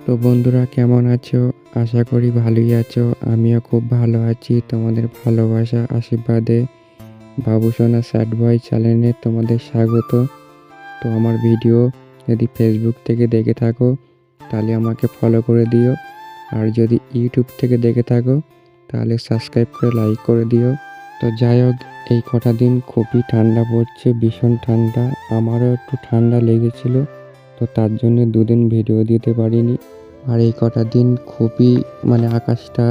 তো বন্ধুরা কেমন আছো? আশা করি ভালোই আছো। আমিও খুব ভালো আছি। তোমাদের ভালোবাসা আশীর্বাদে বাবুসোনা স্যাড বয় চ্যানেলে তোমাদের স্বাগত। তো আমার ভিডিও যদি ফেসবুক থেকে দেখে থাকো তাহলে আমাকে ফলো করে দিও, আর যদি ইউটিউব থেকে দেখে থাকো তাহলে সাবস্ক্রাইব করে লাইক করে দিও। তো যাই হোক, এই কটা দিন খুবই ঠান্ডা পড়ছে, ভীষণ ঠান্ডা। আমারও একটু ঠান্ডা লেগেছিল, তো তার জন্য দুদিন ভিডিও দিতে পারিনি। আর এই কটা দিন খুবই আকাশটা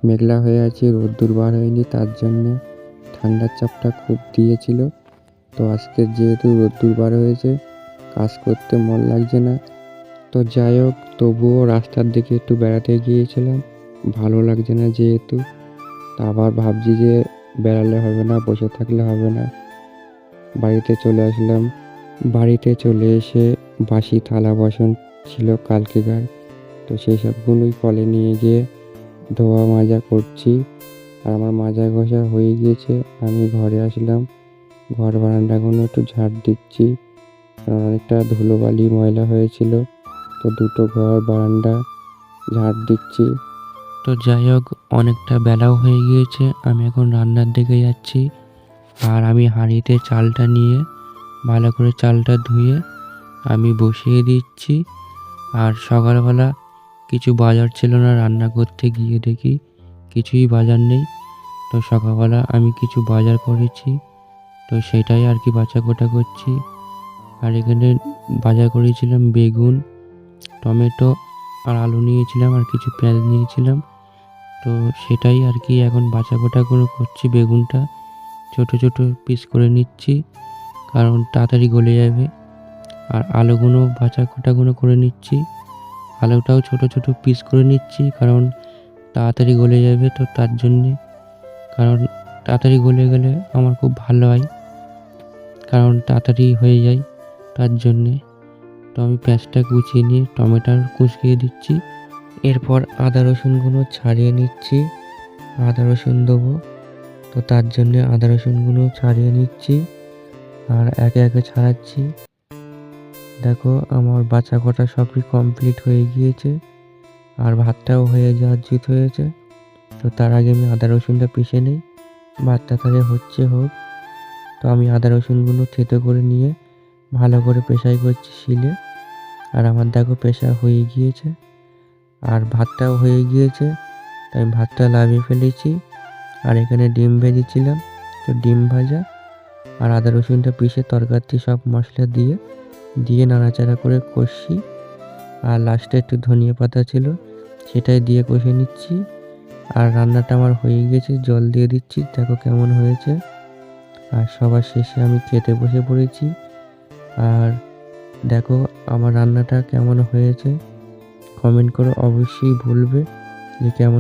মেঘলা হয়ে আছে, রোদ্দুর বার হয়নি, তার জন্যে ঠান্ডার চাপটা খুব দিয়েছিল। তো আজকে যেহেতু রোদ্দুর বার হয়েছে, কাজ করতে মন লাগছে না। তো যাই হোক, তবুও রাস্তার দিকে একটু বেড়াতে গিয়েছিলাম, ভালো লাগছে না যেহেতু। তা আবার ভাবছি যে বেড়ালে হবে না, বসে থাকলে হবে না। বাড়িতে চলে আসলাম। বাড়িতে চলে এসে বাসি থালা বাসন ছিল কালকেকার, তো সেই সবগুলোই কলে নিয়ে গিয়ে ধোয়া মাজা করছি। আর আমার মাজা ঘষা হয়ে গিয়েছে। আমি ঘরে আসলাম, ঘর বারান্দাগুলো একটু ঝাড় দিচ্ছি, কারণ অনেকটা ধুলোবালি ময়লা হয়েছিল। তো দুটো ঘর বারান্দা ঝাড় দিচ্ছি। তো যাই হোক, অনেকটা বেলাও হয়ে গিয়েছে, আমি এখন রান্নার দিকে যাচ্ছি। আর আমি হাঁড়িতে চালটা নিয়ে ভালো করে চালটা ধুয়ে আমি বসিয়ে দিচ্ছি। আর সকালবেলা কিছু বাজার ছিল না, রান্না করতে গিয়ে দেখি কিছুই বাজার নেই। তো সকালবেলা আমি কিছু বাজার করেছি, তো সেটাই আর কি বাছাকোটা করছি। আর এখানে বাজার করেছিলাম বেগুন, টমেটো আর আলু নিয়েছিলাম, আর কিছু পেঁয়াজ নিয়েছিলাম। তো সেটাই আর কি এখন বাছাকোটা করে করছি। বেগুনটা ছোট ছোট পিস করে নিচ্ছি, কারণ তাড়াতাড়ি গলে যাবে। আর আলুগুলো বাছাকোটাগুলো করে নিচ্ছি, আলুটাও ছোট ছোট পিস করে নিচ্ছি, কারণ তাড়াতাড়ি গলে যাবে। তো তার জন্যে, কারণ তাড়াতাড়ি গলে গেলে আমার খুব ভালো হয়, কারণ তাড়াতাড়ি হয়ে যায়, তার জন্যে। তো আমি পেঁয়াজটা কুচিয়ে নিয়ে টমেটোর কুচিয়ে দিচ্ছি। এরপর আদা রসুনগুলো ছাড়িয়ে নিচ্ছি, আদা রসুন দেবো। তো তার জন্যে আদা রসুনগুলো ছাড়িয়ে নিচ্ছি আর একে একে ছাড়াচ্ছি। দেখো, আমার বাছা কটা সবই কমপ্লিট হয়ে গিয়েছে, আর ভাতটাও হয়ে যাওয়ার জিত হয়েছে। তো তার আগে আমি আদা রসুনটা পিষে নিই, ভাতটা তাহলে হোক। তো আমি আদা রসুনগুলো থেতো করে নিয়ে ভালো করে পেশাই করছি শিলে। আর আমার দেখো পেশা হয়ে গিয়েছে, আর ভাতটাও হয়ে গিয়েছে। তাই আমি ভাতটা নামিয়ে ফেলেছি। আর এখানে ডিম ভেজেছিলাম, তো ডিম ভাজা আর আদা রসুনটা পিষে তরকারিতে সব মশলা দিয়ে নাড়াচাড়া করে কষি। আর লাস্টে একটু ধনিয়া পাতা ছিল, সেটাই দিয়ে কষে নিচ্ছি। আর রান্নাটা আমার হয়ে গেছে, জল দিয়ে দিচ্ছি, দেখো কেমন হয়েছে। আর সবার শেষে আমি খেতে বসে পড়েছি। আর দেখো আমার রান্নাটা কেমন হয়েছে, কমেন্ট করে অবশ্যই বলবে যে কেমন